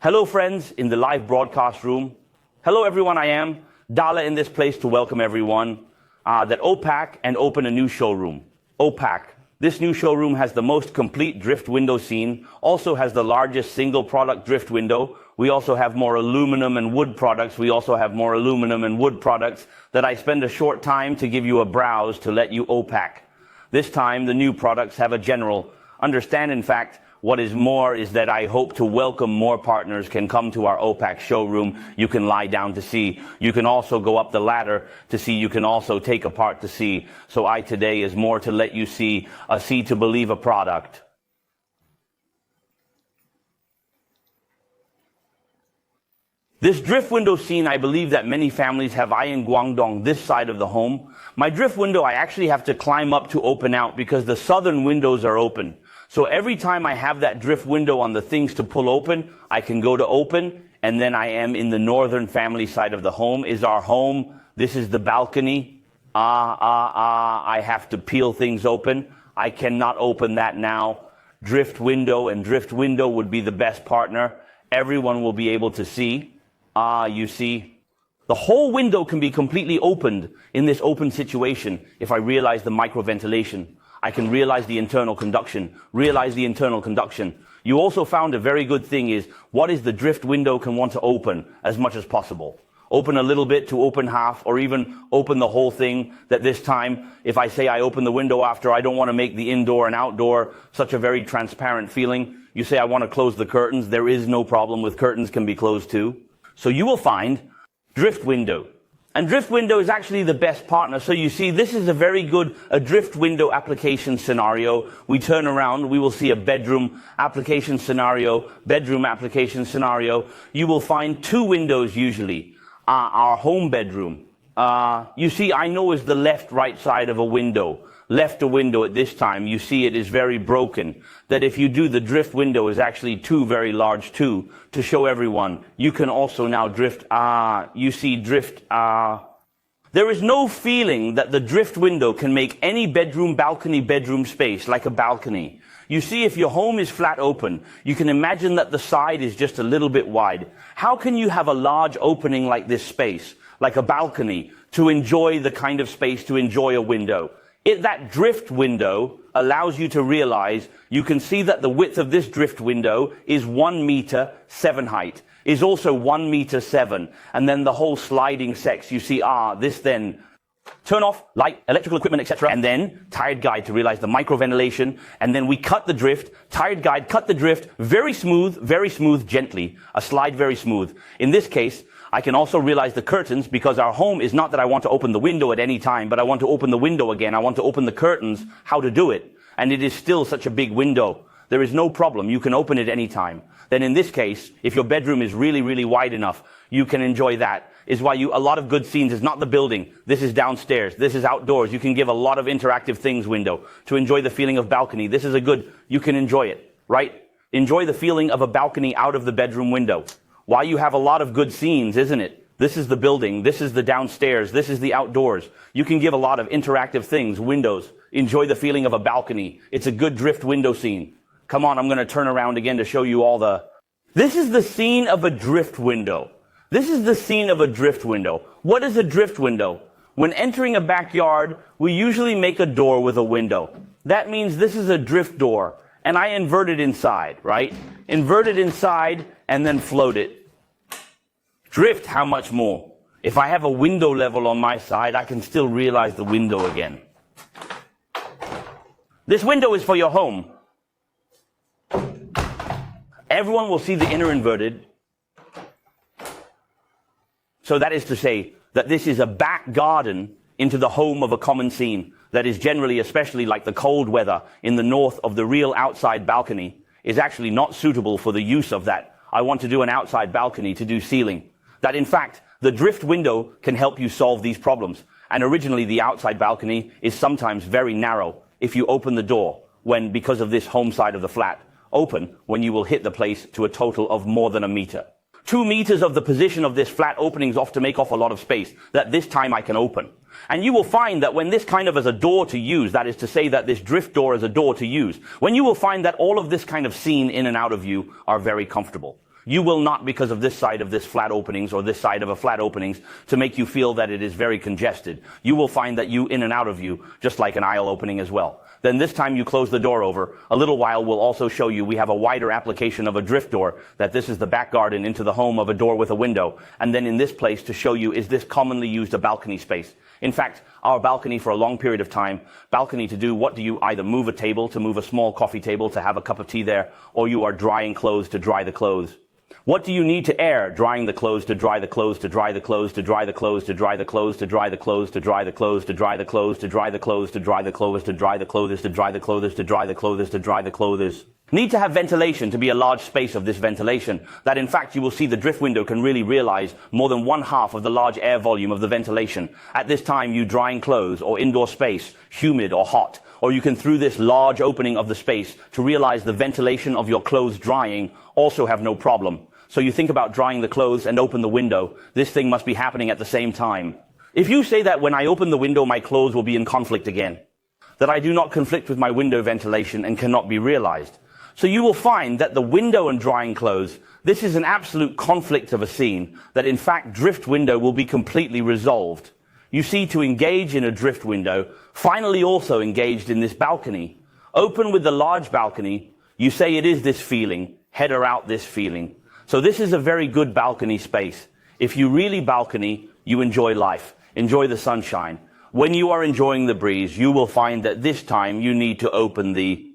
Hello friends in the live broadcast room. Hello everyone, I am Dala in this place to welcome everyone that OPK and open a new showroom. OPK. This new showroom has the most complete drift window scene, also has the largest single product drift window. We also have more aluminum and wood products. We also have more aluminum and wood products that I spend a short time to give you a browse to let you OPK. This time the new products have a general understand. In fact, what is more is that I hope to welcome more partners can come to our OPK showroom. You can lie down to see. You can also go up the ladder to see. You can also take apart to see. So today is more to let you see to believe a product. This drift window scene, I believe that many families have in Guangdong, this side of the home. My drift window, I actually have to climb up to open out because the southern windows are open. So every time I have that drift window on the things to pull open, I can go to open, and then I am in the northern family side of the home. Is our home. This is the balcony. I have to peel things open. I cannot open that now. Drift window and drift window would be the best partner. Everyone will be able to see. You see. The whole window can be completely opened in this open situation if I realize the microventilation. I can realize the internal conduction, You also found a very good thing is, what is the drift window can want to open as much as possible. Open a little bit to open half, or even open the whole thing. That this time, if I say I open the window after, I don't want to make the indoor and outdoor such a very transparent feeling. You say I want to close the curtains. There is no problem with curtains can be closed too. So you will find drift window. And drift window is actually the best partner. So you see, this is a very good drift window application scenario. We turn around, we will see a bedroom application scenario. You will find two windows usually. Our home bedroom. You see, I know is the left-right side of a window. Left a window at this time, you see it is very broken. That if you do the drift window is actually two very large to show everyone. You can also now drift, you see drift, There is no feeling that the drift window can make any bedroom space like a balcony. You see, if your home is flat open, you can imagine that the side is just a little bit wide. How can you have a large opening like this space, like a balcony, to enjoy the kind of space, to enjoy a window? That drift window allows you to realize, you can see that the width of this drift window is 1 meter 7 height, is also 1 meter 7. And then the whole sliding sex, you see, this then, turn off, light, electrical equipment, etc. And then, tired guide to realize the microventilation. And then we cut the drift, tired guide, cut the drift, very smooth, gently, a slide very smooth. In this case, I can also realize the curtains, because our home is not that I want to open the window at any time, but I want to open the window again. I want to open the curtains, how to do it. And it is still such a big window. There is no problem. You can open it any time. Then in this case, if your bedroom is really wide enough, you can enjoy that. Is why a lot of good scenes is not the building. This is downstairs. This is outdoors. You can give a lot of interactive things window to enjoy the feeling of balcony. This is you can enjoy it, right? Enjoy the feeling of a balcony out of the bedroom window. Why you have a lot of good scenes, isn't it? This is the building, this is the downstairs, this is the outdoors. You can give a lot of interactive things, windows. Enjoy the feeling of a balcony. It's a good drift window scene. Come on, I'm going to turn around again to show you all This is the scene of a drift window. What is a drift window? When entering a backyard, we usually make a door with a window. That means this is a drift door. And I invert it inside, right? Invert it inside and then float it. Drift, how much more? If I have a window level on my side, I can still realize the window again. This window is for your home. Everyone will see the inner inverted. So that is to say that this is a back garden into the home of a common scene. That is generally, especially like the cold weather in the north of the real outside balcony, is actually not suitable for the use of that. I want to do an outside balcony to do ceiling. That in fact, the drift window can help you solve these problems. And originally the outside balcony is sometimes very narrow if you open the door because of this home side of the flat, when you will hit the place to a total of more than 1 meter. 2 meters of the position of this flat opening is off to make off a lot of space that this time I can open. And you will find that when this kind of as a door to use, that is to say that this drift door is a door to use, when you will find that all of this kind of scene in and out of you are very comfortable. You will not, because of this side of this flat openings or this side of a flat openings, to make you feel that it is very congested. You will find that you in and out of you, just like an aisle opening as well. Then this time you close the door over. A little while will also show you we have a wider application of a drift door, that this is the back garden into the home of a door with a window. And then in this place to show you, is this commonly used a balcony space? In fact, our balcony for a long period of time, balcony to do what do you either move a table, to move a small coffee table, to have a cup of tea there, or you are drying clothes to dry the clothes. What do you need to air? Drying the clothes to dry the clothes to dry the clothes to dry the clothes to dry the clothes to dry the clothes to dry the clothes to dry the clothes to dry the clothes to dry the clothes to dry the clothes to dry the clothes to dry the clothes to dry the clothes. Need to have ventilation to be a large space of this ventilation, that in fact you will see the drift window can really realize more than 1/2 of the large air volume of the ventilation. At this time you drying clothes or indoor space, humid or hot, or you can through this large opening of the space to realize the ventilation of your clothes drying also have no problem. So you think about drying the clothes and open the window. This thing must be happening at the same time. If you say that when I open the window, my clothes will be in conflict again, that I do not conflict with my window ventilation and cannot be realized. So you will find that the window and drying clothes, this is an absolute conflict of a scene, that in fact drift window will be completely resolved. You see, to engage in a drift window, finally also engaged in this balcony. Open with the large balcony, you say it is this feeling, header out this feeling. So this is a very good balcony space. If you really balcony, you enjoy life, enjoy the sunshine. When you are enjoying the breeze, you will find that this time you need to open the...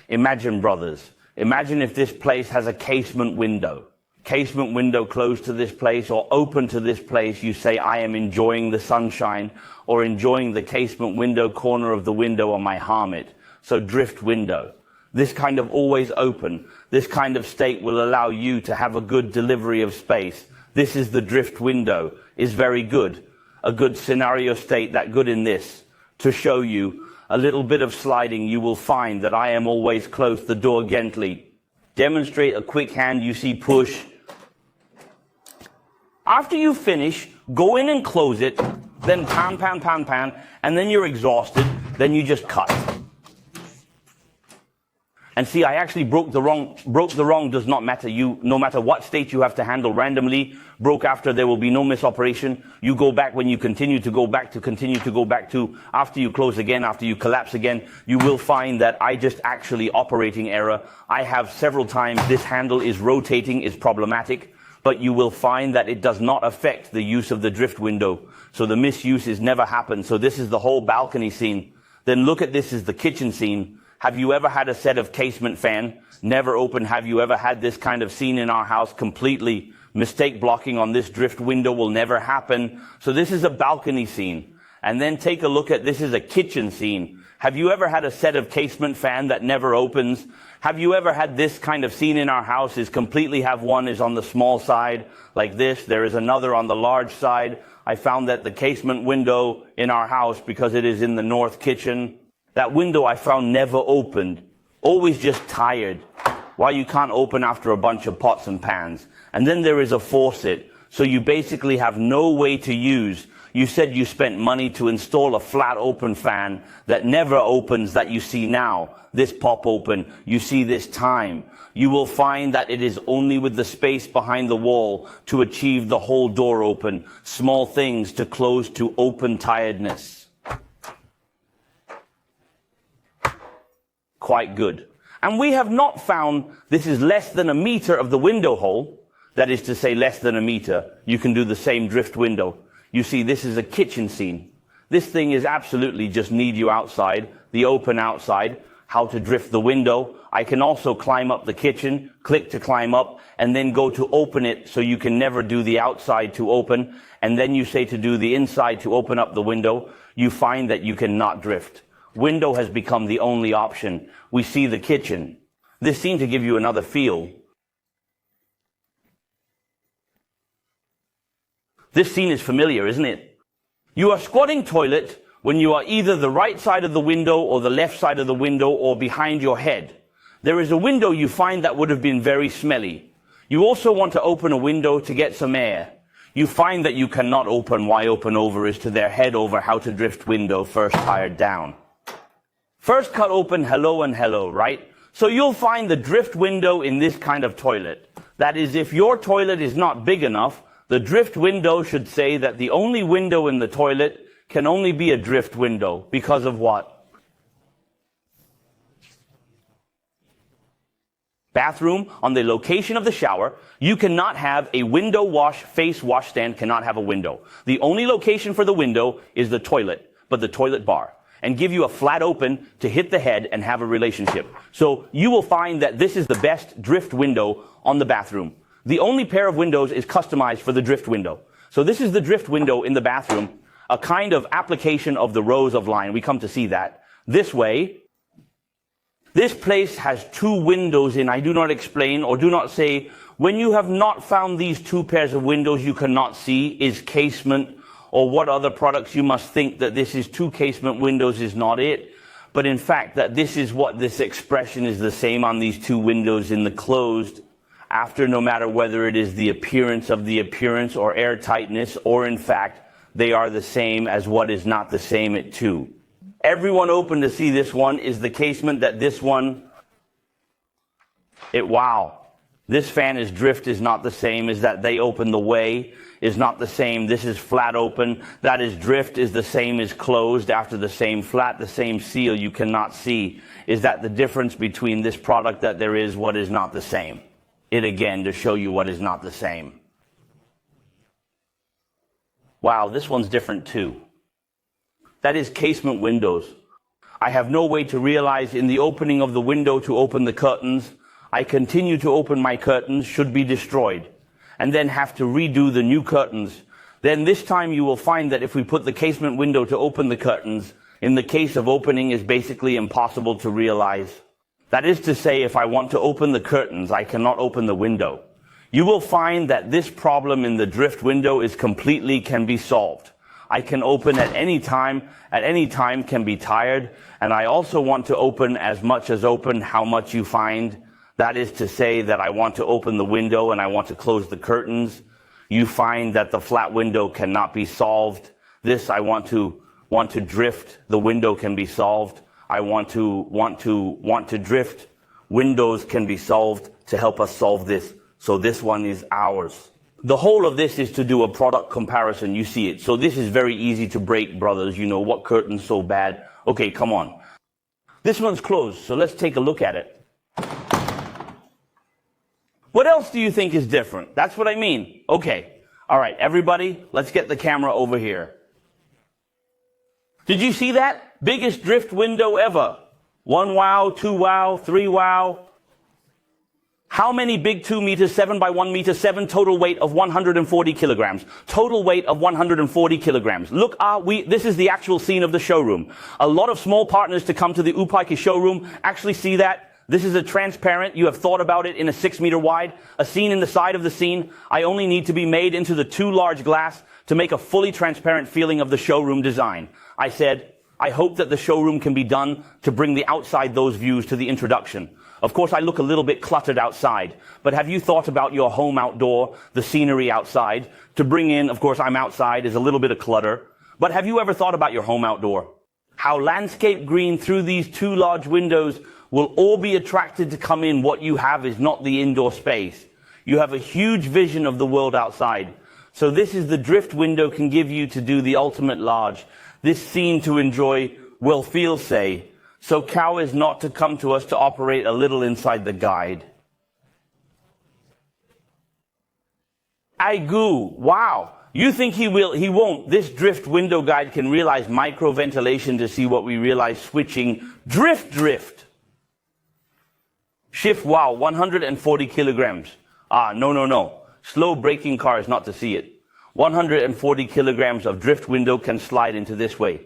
Imagine, brothers, imagine if this place has a casement window. Casement window closed to this place or open to this place. You say, I am enjoying the sunshine, or enjoying the casement window, corner of the window on my harmit. So drift window. This kind of always open, this kind of state will allow you to have a good delivery of space. This is the drift window, is very good. A good scenario state, that good in this. To show you a little bit of sliding, you will find that I am always close the door gently. Demonstrate a quick hand, you see push. After you finish, go in and close it, then pan, pan, pan, pan, and then you're exhausted, then you just cut. And see, I actually broke the wrong does not matter. No matter what state you have to handle randomly, broke after, there will be no misoperation. You go back when you continue to go back to, after you close again, after you collapse again, you will find that I just actually operating error. I have several times this handle is rotating, is problematic, but you will find that it does not affect the use of the drift window. So the misuse is never happened. So this is the whole balcony scene. Then look at this is the kitchen scene. Have you ever had a set of casement fan, never open? Have you ever had this kind of scene in our house, completely mistake blocking on this drift window will never happen? So this is a balcony scene. And then take a look at, this is a kitchen scene. Have you ever had a set of casement fan that never opens? Have you ever had this kind of scene in our house, is completely have one is on the small side like this. There is another on the large side. I found that the casement window in our house, because it is in the north kitchen, that window I found never opened, always just tired. Why you can't open after a bunch of pots and pans. And then there is a faucet, so you basically have no way to use. You said you spent money to install a flat open fan that never opens, that you see now. This pop open, you see this time. You will find that it is only with the space behind the wall to achieve the whole door open. Small things to close to open tiredness. Quite good. And we have not found this is less than a meter of the window hole. That is to say, less than a meter. You can do the same drift window. You see, this is a kitchen scene. This thing is absolutely just need you outside, the open outside, how to drift the window. I can also climb up the kitchen, click to climb up, and then go to open it, so you can never do the outside to open. And then you say to do the inside to open up the window. You find that you cannot drift. Window has become the only option. We see the kitchen. This seemed to give you another feel. This scene is familiar, isn't it? You are squatting toilet when you are either the right side of the window or the left side of the window or behind your head. There is a window you find that would have been very smelly. You also want to open a window to get some air. You find that you cannot open. Why open over is to their head over how to drift window, first tired down. First cut open hello and hello, right? So you'll find the drift window in this kind of toilet. That is, if your toilet is not big enough, the drift window should say that the only window in the toilet can only be a drift window. Because of what? Bathroom, on the location of the shower, you cannot have a window wash, face wash stand cannot have a window. The only location for the window is the toilet, but the toilet bar, and give you a flat open to hit the head and have a relationship. So you will find that this is the best drift window on the bathroom. The only pair of windows is customized for the drift window. So this is the drift window in the bathroom, a kind of application of the rows of line. We come to see that. This way, this place has two windows in. I do not explain or do not say, when you have not found these two pairs of windows you cannot see is casement or what other products you must think that this is two casement windows is not it. But in fact that this is what this expression is the same on these two windows in the closed after, no matter whether it is the appearance of the appearance or airtightness, or in fact they are the same as what is not the same at two. Everyone open to see this one is the casement that this one, wow. This fan is drift is not the same as that they open the way is not the same. This is flat open. That is drift is the same as closed after the same flat, the same seal you cannot see. Is that the difference between this product that there is what is not the same? It again to show you what is not the same. Wow, this one's different too. That is casement windows. I have no way to realize in the opening of the window to open the curtains, I continue to open my curtains, should be destroyed, and then have to redo the new curtains. Then this time you will find that if we put the casement window to open the curtains, in the case of opening is basically impossible to realize. That is to say, if I want to open the curtains, I cannot open the window. You will find that this problem in the drift window is can be solved. I can open at any time can be tired, and I also want to open as much as open how much you find. That is to say that I want to open the window and I want to close the curtains. You find that the flat window cannot be solved. This I want to drift, the window can be solved. I want to drift, windows can be solved to help us solve this. So this one is ours. The whole of this is to do a product comparison. You see it. So this is very easy to break, brothers. You know, what curtain's so bad? Okay, come on. This one's closed, so let's take a look at it. What else do you think is different? That's what I mean. Okay. All right, everybody, let's get the camera over here. Did you see that? Biggest drift window ever. 1 wow, 2 wow, 3 wow. How many big 2 meters, 7 by 1 meter, 7 total weight of 140 kilograms? Total weight of 140 kilograms. Look, this is the actual scene of the showroom. A lot of small partners to come to the OPK showroom actually see that. This is a transparent, you have thought about it in a 6 meter wide, a scene in the side of the scene. I only need to be made into the 2 large glass to make a fully transparent feeling of the showroom design. I said, I hope that the showroom can be done to bring the outside those views to the introduction. Of course, I look a little bit cluttered outside, but have you thought about your home outdoor, the scenery outside, to bring in, of course, I'm outside, is a little bit of clutter, but have you ever thought about your home outdoor? How landscape green through these 2 large windows will all be attracted to come in. What you have is not the indoor space. You have a huge vision of the world outside. So this is the drift window can give you to do the ultimate large. This scene to enjoy will feel say. So cow is not to come to us to operate a little inside the guide. Aigu, wow. You think he will, he won't. This drift window guide can realize micro ventilation to see what we realize switching. Drift. Shift, wow, 140 kilograms. No. Slow braking car is not to see it. 140 kilograms of drift window can slide into this way.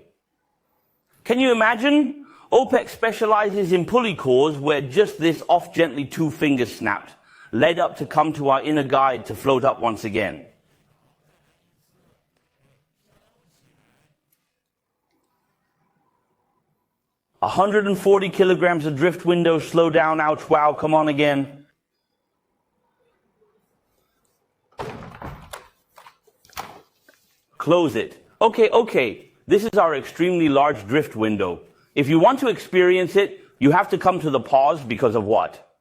Can you imagine? OPK specializes in pulley cores where just this off gently 2 fingers snapped, led up to come to our inner guide to float up once again. A 140 kilograms of drift window, slow down, ouch, wow, come on again. Close it. Okay. This is our extremely large drift window. If you want to experience it, You have to come to the pause because of what?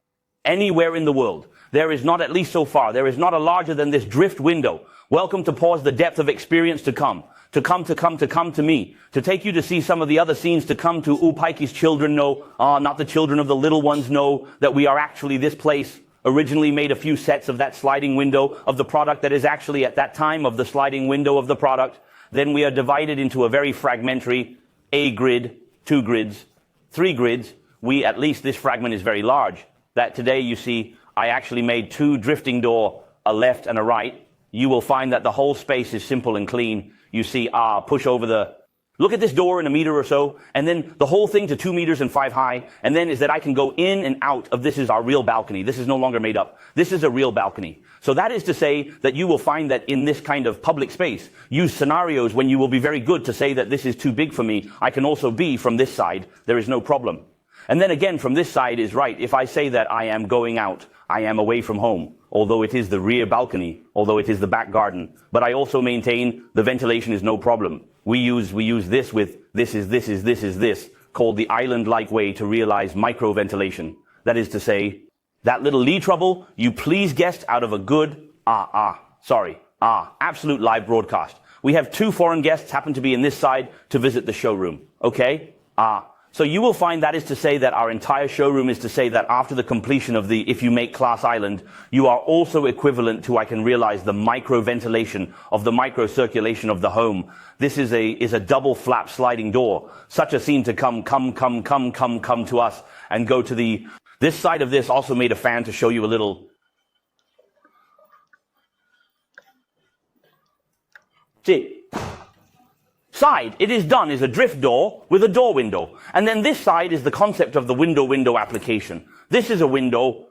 Anywhere in the world, there is not, at least so far, there is not a larger than this drift window. Welcome to pause, the depth of experience to come to me, to take you to see some of the other scenes to come to. Upike's children know, not the children of the little ones know that we are actually this place. Originally made a few sets of that sliding window of the product that is actually at that time of the sliding window of the product. Then we are divided into a very fragmentary A grid, 2 grids, 3 grids. At least this fragment is very large. That today you see, I actually made 2 drifting door, a left and a right. You will find that the whole space is simple and clean. You see, push over look at this door in a meter or so, and then the whole thing to 2 meters and 5 high, and then is that I can go in and out of this is our real balcony. This is no longer made up. This is a real balcony. So that is to say that you will find that in this kind of public space, use scenarios when you will be very good to say that this is too big for me. I can also be from this side. There is no problem. And then again, from this side is right. If I say that I am going out, I am away from home, although it is the rear balcony, although it is the back garden. But I also maintain the ventilation is no problem. We use this with this is called the island-like way to realize micro ventilation. That is to say, that little Lee trouble, you please guessed out of a good, absolute live broadcast. We have 2 foreign guests happen to be in this side to visit the showroom. Okay? So you will find that is to say that our entire showroom is to say that after the completion of if you make Class Island, you are also equivalent to, I can realize, the micro ventilation of the micro circulation of the home. This is a double flap sliding door. Such a scene to come to us and go to this side of this also made a fan to show you a little. See. Side, it is done, is a drift door with a door window. And then this side is the concept of the window application. This is a window.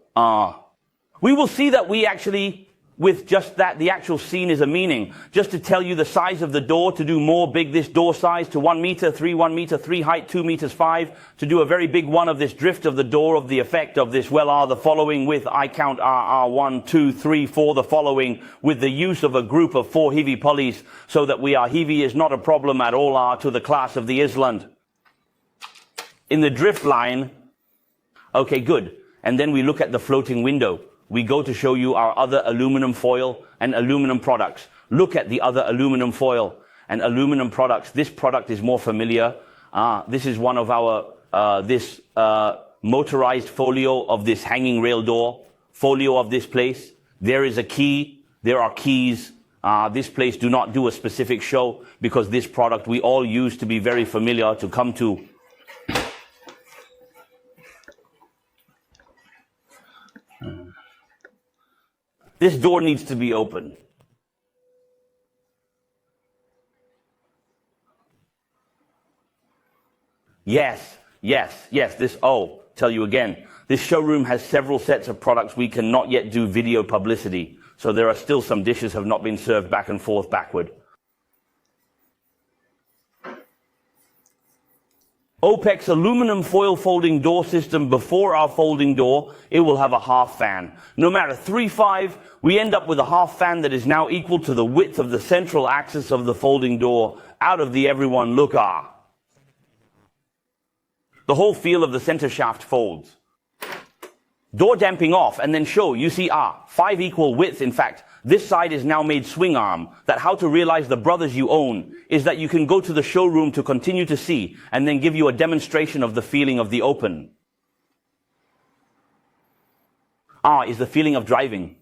We will see that we actually, with just that, the actual scene is a meaning. Just to tell you the size of the door, to do more big this door size to 1 meter, 3 height, 2 meters 5, to do a very big one of this drift of the door of the effect of this, the following with, I count 1, 2, 3, 4, the following with the use of a group of 4 heavy pulleys so that heavy is not a problem at all to the class of the island. In the drift line, okay, good. And then we look at the floating window. We go to show you our other aluminum foil and aluminum products. Look at the other aluminum foil and aluminum products. This product is more familiar. This is one of our, motorized folio of this hanging rail door. Folio of this place. There is a key. There are keys. This place do not do a specific show because this product we all use to be very familiar to come to. This door needs to be open. Yes, tell you again. This showroom has several sets of products. We cannot yet do video publicity. So there are still some dishes have not been served back and forth backward. OPK's aluminum foil folding door system before our folding door, it will have a half fan. No matter 3.5, we end up with a half fan that is now equal to the width of the central axis of the folding door. Out of the everyone look The whole feel of the center shaft folds. Door damping off and then show, you see 5 equal width. In fact, this side is now made swing arm, that how to realize the brothers you own is that you can go to the showroom to continue to see and then give you a demonstration of the feeling of the open. Is the feeling of driving.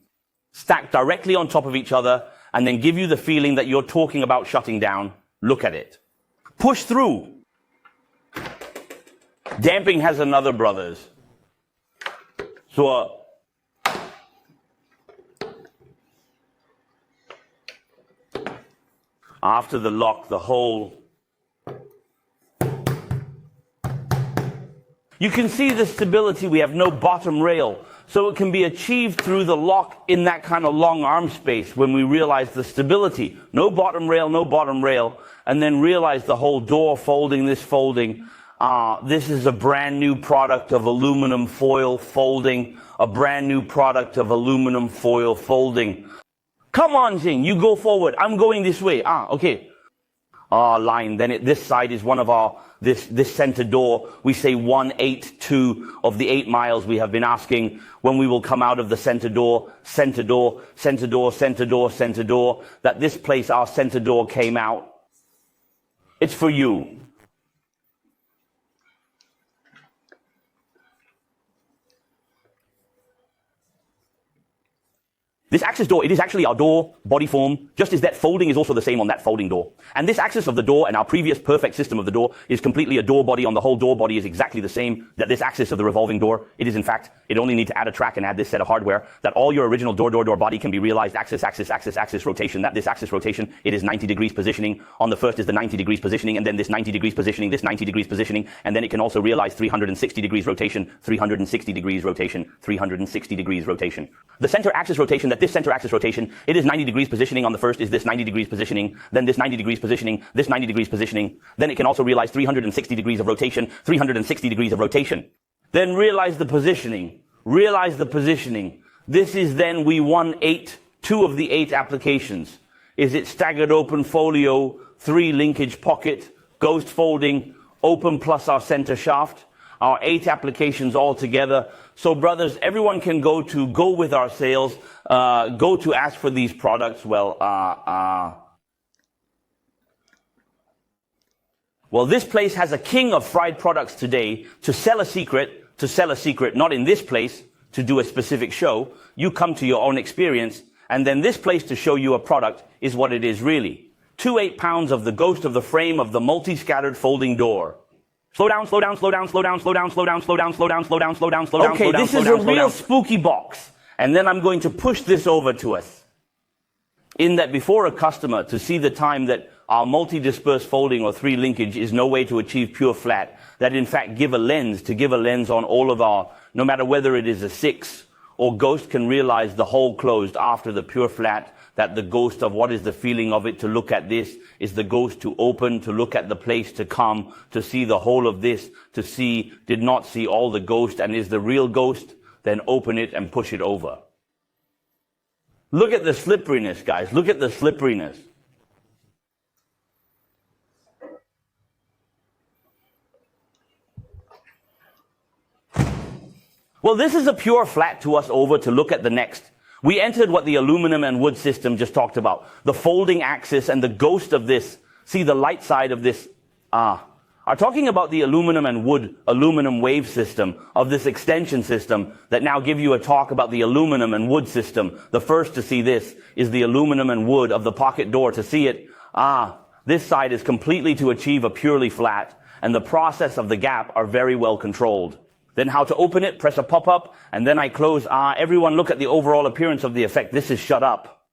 Stacked directly on top of each other and then give you the feeling that you're talking about shutting down. Look at it. Push through. Damping has another brothers. So, after the lock, the whole. You can see the stability. We have no bottom rail. So it can be achieved through the lock in that kind of long arm space when we realize the stability. No bottom rail. And then realize the whole door folding, this folding. This is a brand new product of aluminum foil folding. A brand new product of aluminum foil folding. Come on, Zing, you go forward. I'm going this way. Okay. line. Then this side is one of our, this center door. We say 182 of the 8 miles we have been asking when we will come out of the center door, center door, center door, center door, center door, that this place, our center door came out. It's for you. This access door, it is actually our door body form, just as that folding is also the same on that folding door. And this axis of the door and our previous perfect system of the door is completely a door body on the whole door body is exactly the same that this axis of the revolving door. It is in fact, it only need to add a track and add this set of hardware that all your original door body can be realized axis rotation, that this axis rotation, it is 90 degrees positioning. On the first is the 90 degrees positioning and then this 90 degrees positioning, this 90 degrees positioning, and then it can also realize 360 degrees rotation, 360 degrees rotation, 360 degrees rotation. The center axis rotation this center axis rotation, it is 90 degrees positioning. On the first is this 90 degrees positioning, then this 90 degrees positioning, this 90 degrees positioning. Then it can also realize 360 degrees of rotation, 360 degrees of rotation. Then realize the positioning. Realize the positioning. This is then we 2 of the 8 applications. Is it staggered open folio, 3 linkage pocket, ghost folding, open plus our center shaft. Our 8 applications all together. So brothers, everyone can go with our sales, go to ask for these products. Well, this place has a king of fried products today. To sell a secret, not in this place, to do a specific show. You come to your own experience, and then this place to show you a product is what it is really. 2 8-pounds of the ghost of the frame of the multi-scattered folding door. Slow down, slow down, slow down, slow down, slow down, slow down, slow down, slow down, slow down, slow down, slow down. Okay, this is a real spooky box. And then I'm going to push this over to us. In that before a customer to see the time that our multi-dispersed folding or 3 linkage is no way to achieve pure flat, that in fact give a lens on all of our, no matter whether it is a 6 or ghost can realize the hole closed after the pure flat, that the ghost of what is the feeling of it to look at this is the ghost to open, to look at the place to come, to see the whole of this, to see, did not see all the ghost and is the real ghost, then open it and push it over. Look at the slipperiness, guys. Look at the slipperiness. Well, this is a pure flat to us over to look at the next. We entered what the aluminum and wood system just talked about. The folding axis and the ghost of this. See the light side of this. Are talking about the aluminum and wood, aluminum wave system of this extension system that now give you a talk about the aluminum and wood system. The first to see this is the aluminum and wood of the pocket door. To see it, this side is completely to achieve a purely flat, and the process of the gap are very well controlled. Then how to open it, press a pop-up, and then I close. Everyone look at the overall appearance of the effect. This is shut up.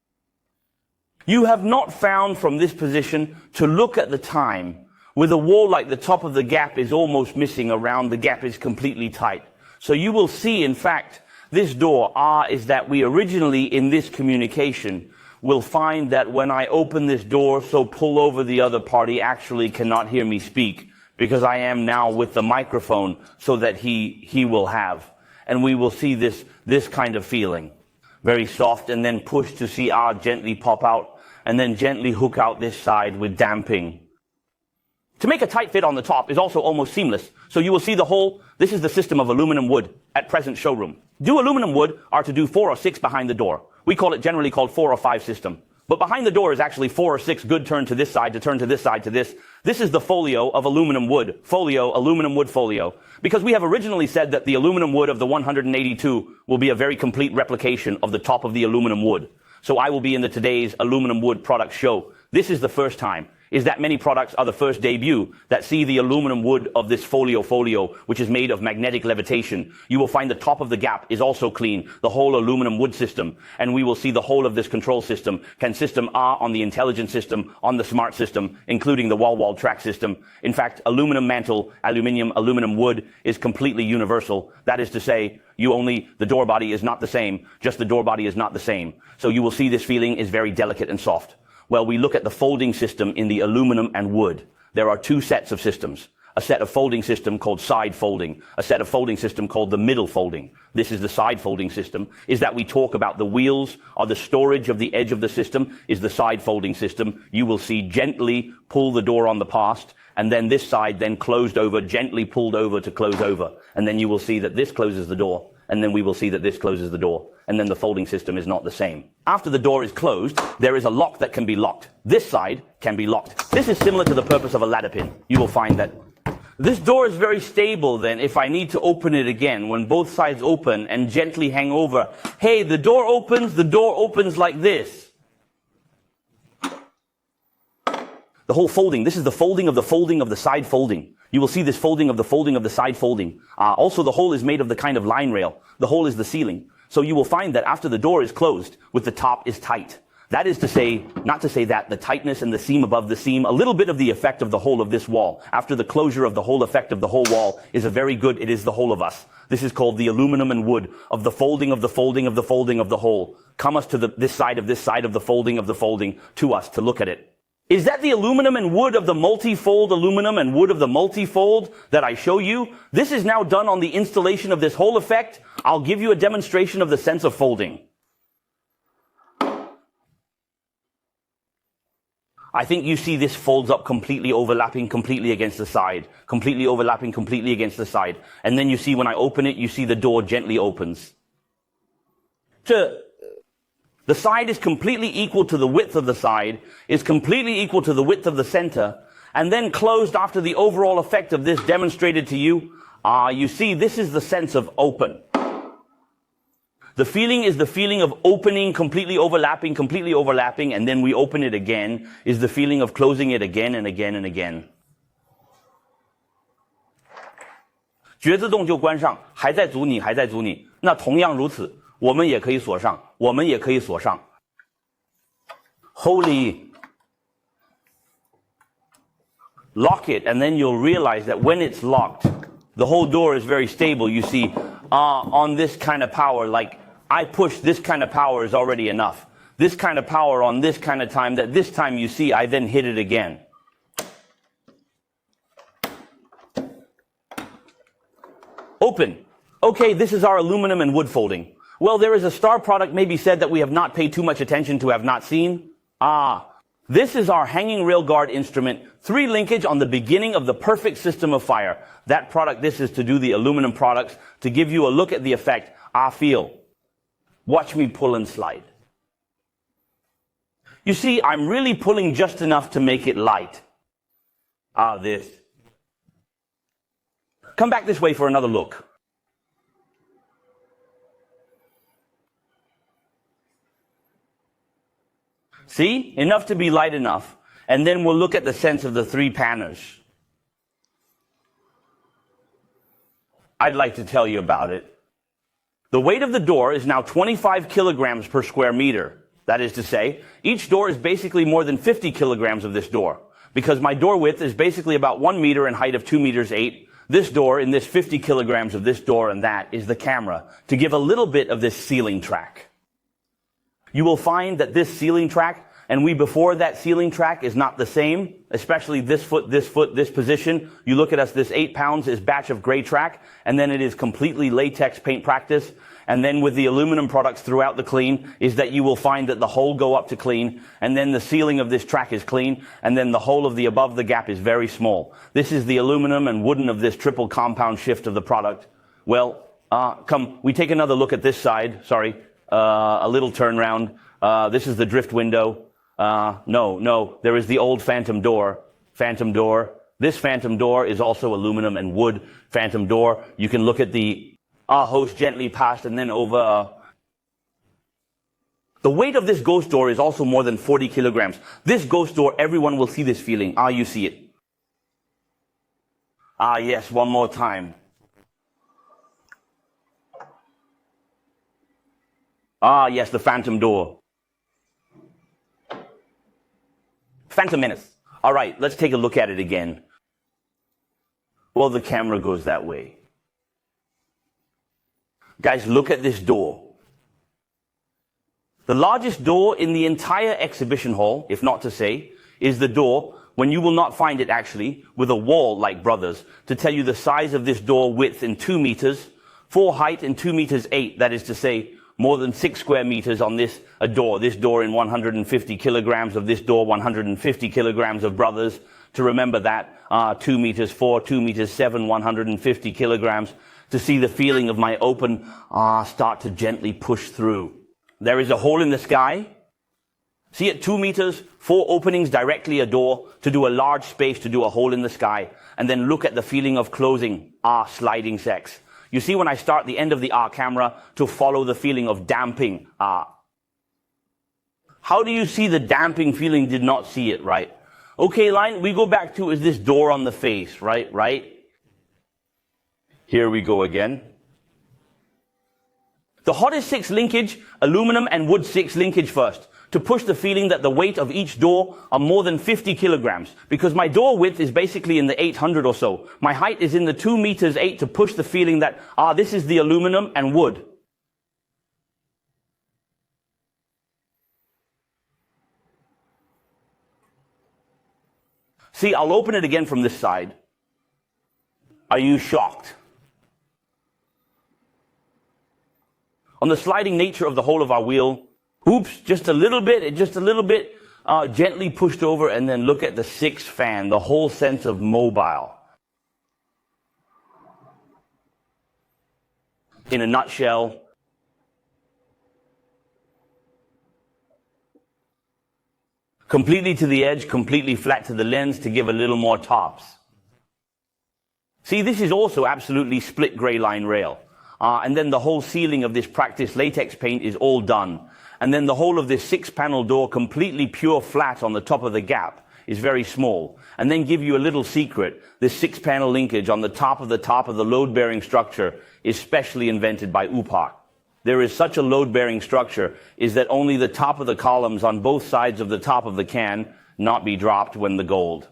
You have not found from this position to look at the time with a wall like the top of the gap is almost missing around, the gap is completely tight. So you will see, in fact, this door, is that we originally in this communication will find that when I open this door, so pull over the other party actually cannot hear me speak. Because I am now with the microphone so that he will have. And we will see this kind of feeling. Very soft and then push to see gently pop out and then gently hook out this side with damping. To make a tight fit on the top is also almost seamless. So you will see the whole, this is the system of aluminum wood at present showroom. Do aluminum wood are to do 4 or 6 behind the door. We call it generally called 4 or 5 system. But behind the door is actually 4 or 6 good turn to this side, to turn to this side, to this. This is the folio of aluminum wood. Folio, aluminum wood folio. Because we have originally said that the aluminum wood of the 182 will be a very complete replication of the top of the aluminum wood. So I will be in the today's aluminum wood product show. This is the first time. Is that many products are the first debut that see the aluminum wood of this folio, which is made of magnetic levitation. You will find the top of the gap is also clean, the whole aluminum wood system. And we will see the whole of this control system, can system on the intelligent system, on the smart system, including the wall track system. In fact, aluminum mantle, aluminum wood is completely universal. That is to say, the door body is not the same, just the door body is not the same. So you will see this feeling is very delicate and soft. Well, we look at the folding system in the aluminum and wood. There are 2 sets of systems. a set of folding system called side folding, a set of folding system called the middle folding. This is the side folding system, is that we talk about the wheels or the storage of the edge of the system is the side folding system. You will see gently pull the door on the past, and then this side then closed over, gently pulled over to close over. And then you will see that this closes the door, and then we will see that this closes the door, and then the folding system is not the same. After the door is closed, there is a lock that can be locked. This side can be locked. This is similar to the purpose of a ladder pin. You will find that this door is very stable then if I need to open it again, when both sides open and gently hang over. Hey, the door opens like this. The whole folding, this is the folding of the side folding. You will see this folding of the side folding. Also, the hole is made of the kind of line rail. The hole is the ceiling. So you will find that after the door is closed, with the top is tight. That is to say, not to say that, the tightness and the seam above the seam, a little bit of the effect of the whole of this wall. After the closure of the whole effect of the whole wall is a very good, it is the whole of us. This is called the aluminum and wood of the folding of the folding of the folding of the whole. Come us to this side of the folding to us to look at it. Is that the aluminum and wood of the multi-fold aluminum and wood of the multi-fold that I show you? This is now done on the installation of this whole effect. I'll give you a demonstration of the sense of folding. I think you see this folds up completely, overlapping completely against the side. Completely overlapping completely against the side. And then you see when I open it, you see the door gently opens. The side is completely equal to the width of the side, is completely equal to the width of the center, and then closed after the overall effect of this demonstrated to you. You see, this is the sense of open. The feeling is the feeling of opening, completely overlapping, and then we open it again, is the feeling of closing it again and again and again. 绝自动就关上，还在阻你，还在阻你。那同样如此，我们也可以锁上，我们也可以锁上。Holy. Lock it, and then you'll realize that when it's locked, the whole door is very stable. You see, on this kind of power, like I push this kind of power is already enough. This kind of power on this kind of time, that this time you see, I then hit it again. Open. Okay, this is our aluminum and wood folding. Well, there is a star product maybe said that we have not paid too much attention to, have not seen. This is our hanging rail guard instrument, 3 linkage on the beginning of the perfect system of fire. That product, this is to do the aluminum products, to give you a look at the effect. Feel. Watch me pull and slide. You see, I'm really pulling just enough to make it light. This. Come back this way for another look. See? Enough to be light enough. And then we'll look at the sense of the 3 panners. I'd like to tell you about it. The weight of the door is now 25 kilograms per square meter. That is to say, each door is basically more than 50 kilograms of this door. Because my door width is basically about 1 meter and height of 2 meters 8. This door, in this 50 kilograms of this door and that, is the camera, to give a little bit of this ceiling track. You will find that this ceiling track, and we before that ceiling track, is not the same, especially this foot, this position. You look at us, this 8 pounds is batch of gray track, and then it is completely latex paint practice. And then with the aluminum products throughout the clean is that you will find that the hole go up to clean, and then the ceiling of this track is clean, and then the hole of the above the gap is very small. This is the aluminum and wooden of this triple compound shift of the product. Well, come, we take another look at this side. Sorry, a little turnaround. This is the drift window. No, there is the old phantom door. Phantom door. This phantom door is also aluminum and wood phantom door. You can look at the hose gently past and then over. The weight of this ghost door is also more than 40 kilograms. This ghost door, everyone will see this feeling. You see it. Yes, one more time. Yes, the phantom door. Phantom menace. All right, let's take a look at it again. Well, the camera goes that way. Guys, look at this door. The largest door in the entire exhibition hall, if not to say, is the door when you will not find it actually with a wall like Brothers to tell you the size of this door width in 2 meters, 4 height in 2 meters 8, that is to say more than 6 square meters on this door in 150 kilograms of this door, 150 kilograms of Brothers, to remember that, 2 meters 4, 2 meters 7, 150 kilograms, to see the feeling of my open start to gently push through. There is a hole in the sky. See at 2 meters, 4 openings directly a door to do a large space, to do a hole in the sky, and then look at the feeling of closing, sliding sex. You see when I start the end of the camera to follow the feeling of damping, How do you see the damping feeling? Did not see it, right? Okay, line, we go back to, is this door on the face, right? Here we go again. The hottest 6 linkage, aluminum and wood 6 linkage first, to push the feeling that the weight of each door are more than 50 kilograms. Because my door width is basically in the 800 or so. My height is in the 2 meters 8 to push the feeling that, this is the aluminum and wood. See, I'll open it again from this side. Are you shocked? On the sliding nature of the whole of our wheel, oops, just a little bit, gently pushed over, and then look at the 6 fan, the whole sense of mobile. In a nutshell, completely to the edge, completely flat to the lens to give a little more tops. See, this is also absolutely split gray line rail. And then the whole sealing of this practice latex paint is all done. And then the whole of this 6-panel door, completely pure flat on the top of the gap, is very small. And then give you a little secret. This 6-panel linkage on the top of the load-bearing structure is specially invented by OPK. There is such a load-bearing structure is that only the top of the columns on both sides of the top of the can not be dropped when the gold.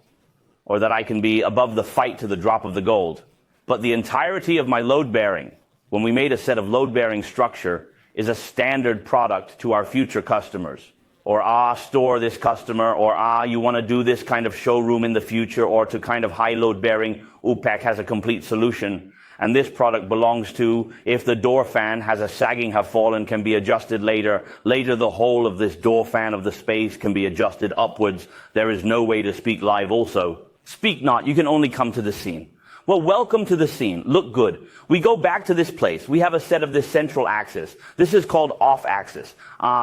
Or that I can be above the fight to the drop of the gold. But the entirety of my load-bearing, when we made a set of load-bearing structure, is a standard product to our future customers. Or, store this customer, or, you want to do this kind of showroom in the future, or to kind of high load-bearing, OPK has a complete solution. And this product belongs to, if the door fan has a sagging have fallen, can be adjusted later. Later the whole of this door fan of the space can be adjusted upwards. There is no way to speak live also. Speak not, you can only come to the scene. Well, welcome to the scene. Look good. We go back to this place. We have a set of this central axis. This is called off-axis.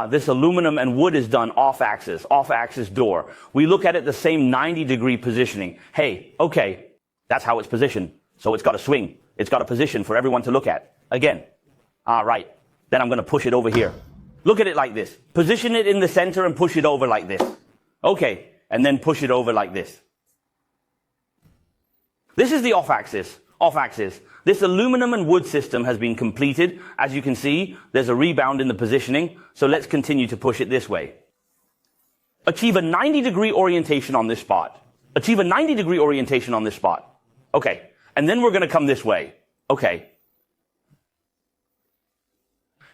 This aluminum and wood is done off-axis door. We look at it the same 90-degree positioning. Hey, okay, that's how it's positioned. So it's got a swing. It's got a position for everyone to look at. Again. Right. Then I'm going to push it over here. Look at it like this. Position it in the center and push it over like this. Okay. And then push it over like this. This is the off-axis. This aluminum and wood system has been completed. As you can see, there's a rebound in the positioning. So let's continue to push it this way. Achieve a 90-degree orientation on this spot. Okay. And then we're going to come this way. Okay.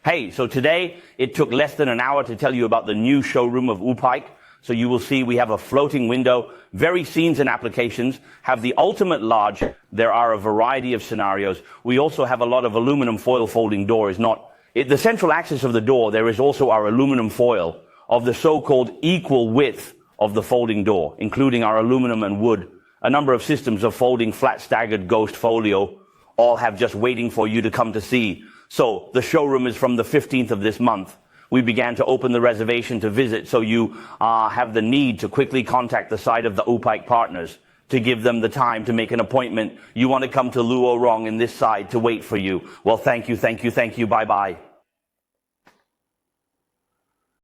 Hey, so today it took less than an hour to tell you about the new showroom of OPK. So you will see we have a floating window, very scenes and applications, have the ultimate large. There are a variety of scenarios. We also have a lot of aluminum foil folding doors. The central axis of the door, there is also our aluminum foil of the so-called equal width of the folding door, including our aluminum and wood. A number of systems of folding flat staggered ghost folio, all have just waiting for you to come to see. So the showroom is from the 15th of this month. We began to open the reservation to visit, so you have the need to quickly contact the side of the OPK partners to give them the time to make an appointment. You want to come to Luo Rong in this side to wait for you. Well, thank you, bye-bye.